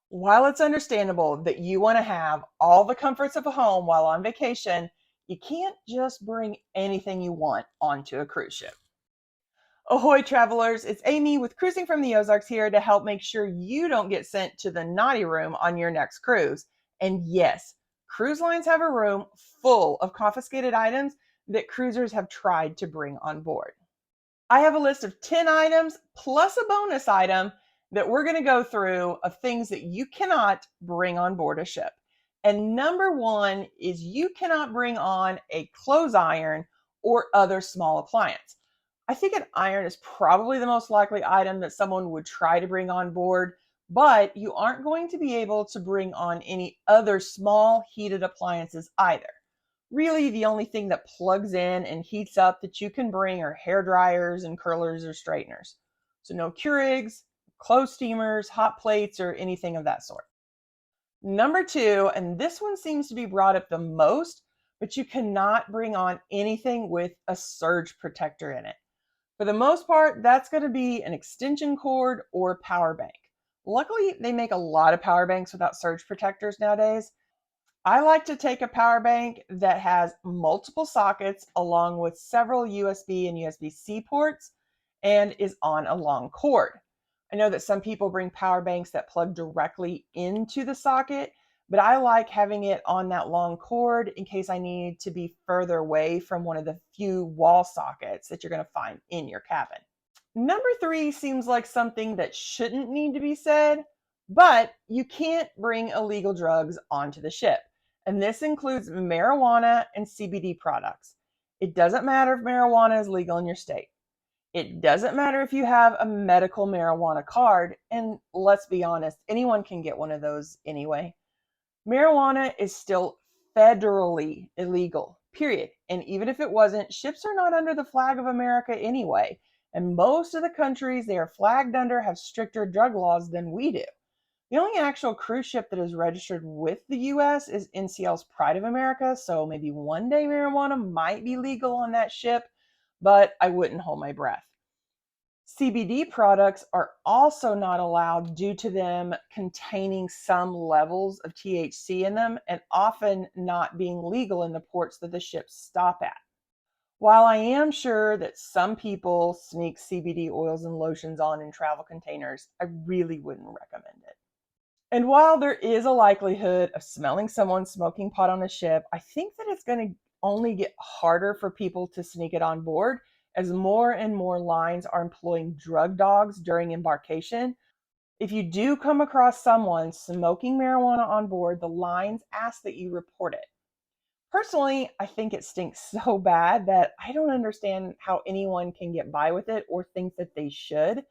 While it's understandable that you want to have all the comforts of a home while on vacation, you can't just bring anything you want onto a cruise ship. Ahoy, travelers! It's Amy with Cruising from the Ozarks here to help make sure you don't get sent to the naughty room on your next cruise. And yes, cruise lines have a room full of confiscated items that cruisers have tried to bring on board. I have a list of 10 items plus a bonus item that we're going to go through of things that you cannot bring on board a ship. And number one is you cannot bring on a clothes iron or other small appliance. I think an iron is probably the most likely item that someone would try to bring on board, but you aren't going to be able to bring on any other small heated appliances either. Really, the only thing that plugs in and heats up that you can bring are hair dryers and curlers or straighteners. So no Keurigs, clothes steamers, hot plates, or anything of that sort. Number two, and this one seems to be brought up the most, but you cannot bring on anything with a surge protector in it. For the most part, that's going to be an extension cord or power bank. Luckily, they make a lot of power banks without surge protectors nowadays. I like to take a power bank that has multiple sockets along with several USB and USB-C ports and is on a long cord. I know that some people bring power banks that plug directly into the socket, but I like having it on that long cord in case I need to be further away from one of the few wall sockets that you're going to find in your cabin. Number three seems like something that shouldn't need to be said, but you can't bring illegal drugs onto the ship. And this includes marijuana and CBD products. It doesn't matter if marijuana is legal in your state. It doesn't matter if you have a medical marijuana card. And let's be honest, anyone can get one of those anyway. Marijuana is still federally illegal, period. And even if it wasn't, ships are not under the flag of America anyway. And most of the countries they are flagged under have stricter drug laws than we do. The only actual cruise ship that is registered with the US is NCL's Pride of America, so maybe one day marijuana might be legal on that ship, but I wouldn't hold my breath. CBD products are also not allowed due to them containing some levels of THC in them and often not being legal in the ports that the ships stop at. While I am sure that some people sneak CBD oils and lotions on in travel containers, I really wouldn't recommend it. And while there is a likelihood of smelling someone smoking pot on a ship, I think that it's going to only get harder for people to sneak it on board as more and more lines are employing drug dogs during embarkation. If you do come across someone smoking marijuana on board, the lines ask that you report it. Personally, I think it stinks so bad that I don't understand how anyone can get by with it or think that they should.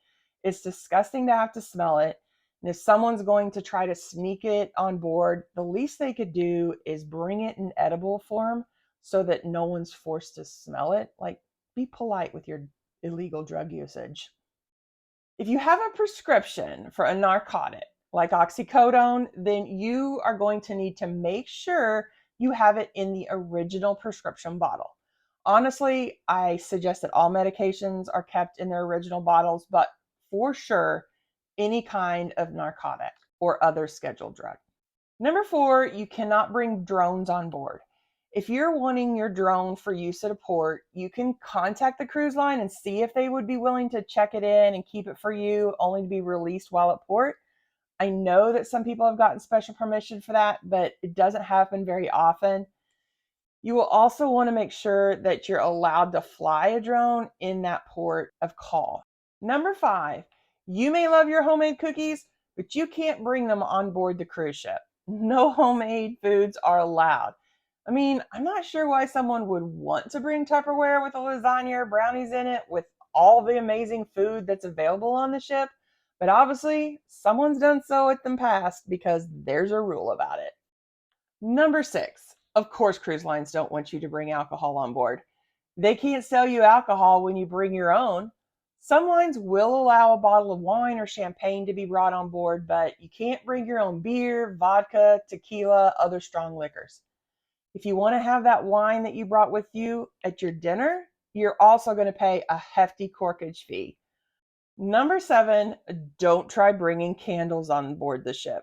It's disgusting to have to smell it. And if someone's going to try to sneak it on board, the least they could do is bring it in edible form so that no one's forced to smell it. Like, be polite with your illegal drug usage. If you have a prescription for a narcotic like oxycodone, then you are going to need to make sure you have it in the original prescription bottle. Honestly, I suggest that all medications are kept in their original bottles, but for sure, any kind of narcotic or other scheduled drug. Number four, you cannot bring drones on board. If you're wanting your drone for use at a port, you can contact the cruise line and see if they would be willing to check it in and keep it for you, only to be released while at port. I know that some people have gotten special permission for that, but it doesn't happen very often. You will also want to make sure that you're allowed to fly a drone in that port of call. Number five, you may love your homemade cookies, but you can't bring them on board the cruise ship. No homemade foods are allowed. I mean, I'm not sure why someone would want to bring Tupperware with a lasagna or brownies in it with all the amazing food that's available on the ship, but obviously someone's done so in the past because there's a rule about it. Number six, of course, cruise lines don't want you to bring alcohol on board. They can't sell you alcohol when you bring your own. Some lines will allow a bottle of wine or champagne to be brought on board, but you can't bring your own beer, vodka, tequila, other strong liquors. If you want to have that wine that you brought with you at your dinner, you're also going to pay a hefty corkage fee. Number seven, don't try bringing candles on board the ship.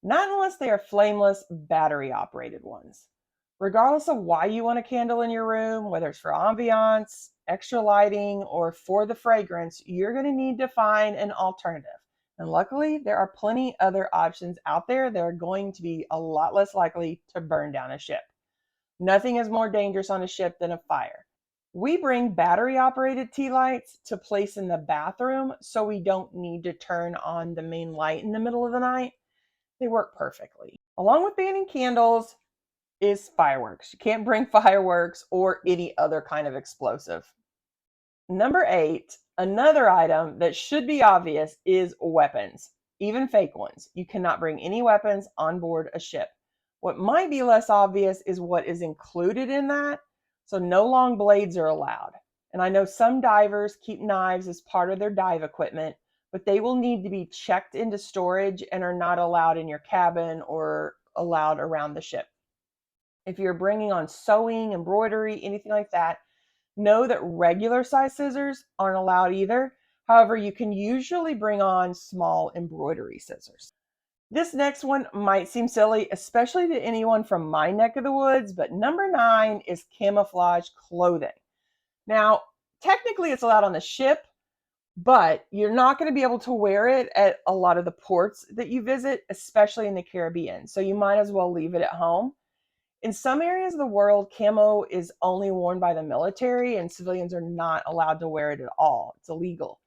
not unless they are flameless, battery-operated ones. Regardless of why you want a candle in your room, whether it's for ambiance, extra lighting, or for the fragrance, you're going to need to find an alternative. And luckily, there are plenty other options out there that are going to be a lot less likely to burn down a ship. Nothing is more dangerous on a ship than a fire. We bring battery-operated tea lights to place in the bathroom so we don't need to turn on the main light in the middle of the night. They work perfectly. Along with banning candles is fireworks. You can't bring fireworks or any other kind of explosive. Number 8, another item that should be obvious is weapons, even fake ones. You cannot bring any weapons on board a ship. What might be less obvious is what is included in that. So no long blades are allowed. And I know some divers keep knives as part of their dive equipment, but they will need to be checked into storage and are not allowed in your cabin or allowed around the ship. If you're bringing on sewing, embroidery, anything like that, know that regular size scissors aren't allowed either. However, you can usually bring on small embroidery scissors. This next one might seem silly, especially to anyone from my neck of the woods, but number 9 is camouflage clothing. Now, technically it's allowed on the ship, but you're not going to be able to wear it at a lot of the ports that you visit, especially in the Caribbean. So you might as well leave it at home. In some areas of the world, camo is only worn by the military and civilians are not allowed to wear it at all. It's illegal.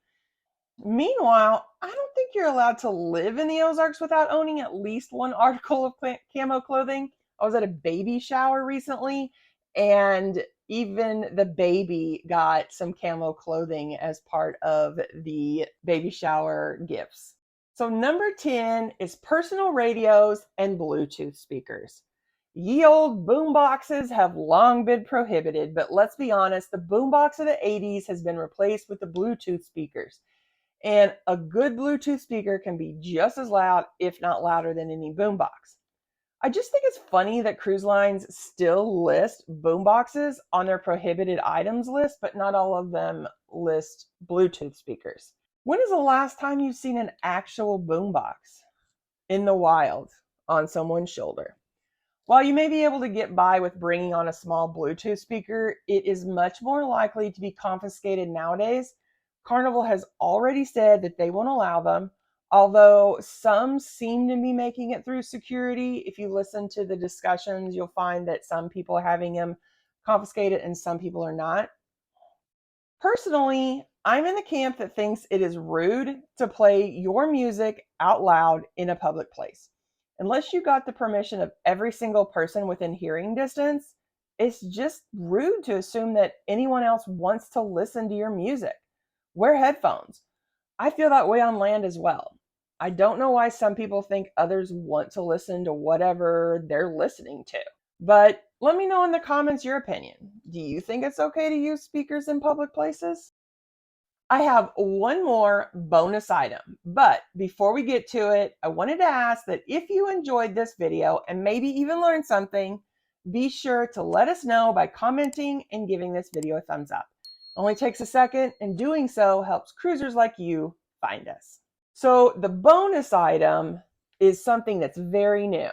Meanwhile, I don't think you're allowed to live in the Ozarks without owning at least one article of camo clothing. I was at a baby shower recently, and even the baby got some camo clothing as part of the baby shower gifts. So number 10 is personal radios and Bluetooth speakers. Ye old boom boxes have long been prohibited, but let's be honest, the boom box of the 80s has been replaced with the Bluetooth speakers. And a good Bluetooth speaker can be just as loud, if not louder, than any boombox. I just think it's funny that cruise lines still list boomboxes on their prohibited items list, but not all of them list Bluetooth speakers. When is the last time you've seen an actual boombox in the wild on someone's shoulder? While you may be able to get by with bringing on a small Bluetooth speaker, it is much more likely to be confiscated nowadays. Carnival has already said that they won't allow them, although some seem to be making it through security. If you listen to the discussions, you'll find that some people are having them confiscated and some people are not. Personally, I'm in the camp that thinks it is rude to play your music out loud in a public place. Unless you got the permission of every single person within hearing distance, it's just rude to assume that anyone else wants to listen to your music. Wear headphones. I feel that way on land as well. I don't know why some people think others want to listen to whatever they're listening to. But let me know in the comments your opinion. Do you think it's okay to use speakers in public places? I have one more bonus item, but before we get to it, I wanted to ask that if you enjoyed this video and maybe even learned something, be sure to let us know by commenting and giving this video a thumbs up. It only takes a second, and doing so helps cruisers like you find us. So the bonus item is something that's very new.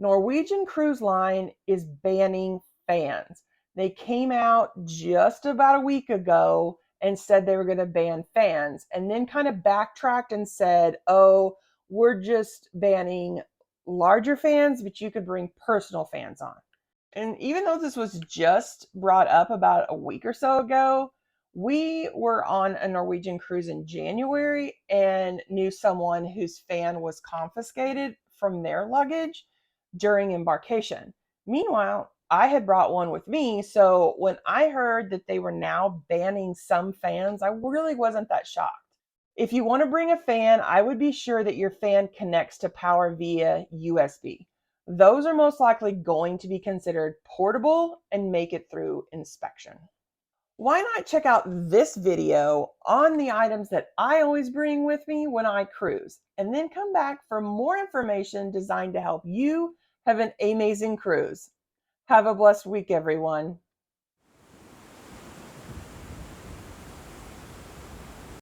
Norwegian Cruise Line is banning fans. They came out just about a week ago and said they were going to ban fans, and then kind of backtracked and said, oh, we're just banning larger fans, but you could bring personal fans on. And even though this was just brought up about a week or so ago, we were on a Norwegian cruise in January and knew someone whose fan was confiscated from their luggage during embarkation. Meanwhile, I had brought one with me, so when I heard that they were now banning some fans, I really wasn't that shocked. If you want to bring a fan, I would be sure that your fan connects to power via USB. Those are most likely going to be considered portable and make it through inspection. Why not check out this video on the items that I always bring with me when I cruise, and then come back for more information designed to help you have an amazing cruise. Have a blessed week, everyone.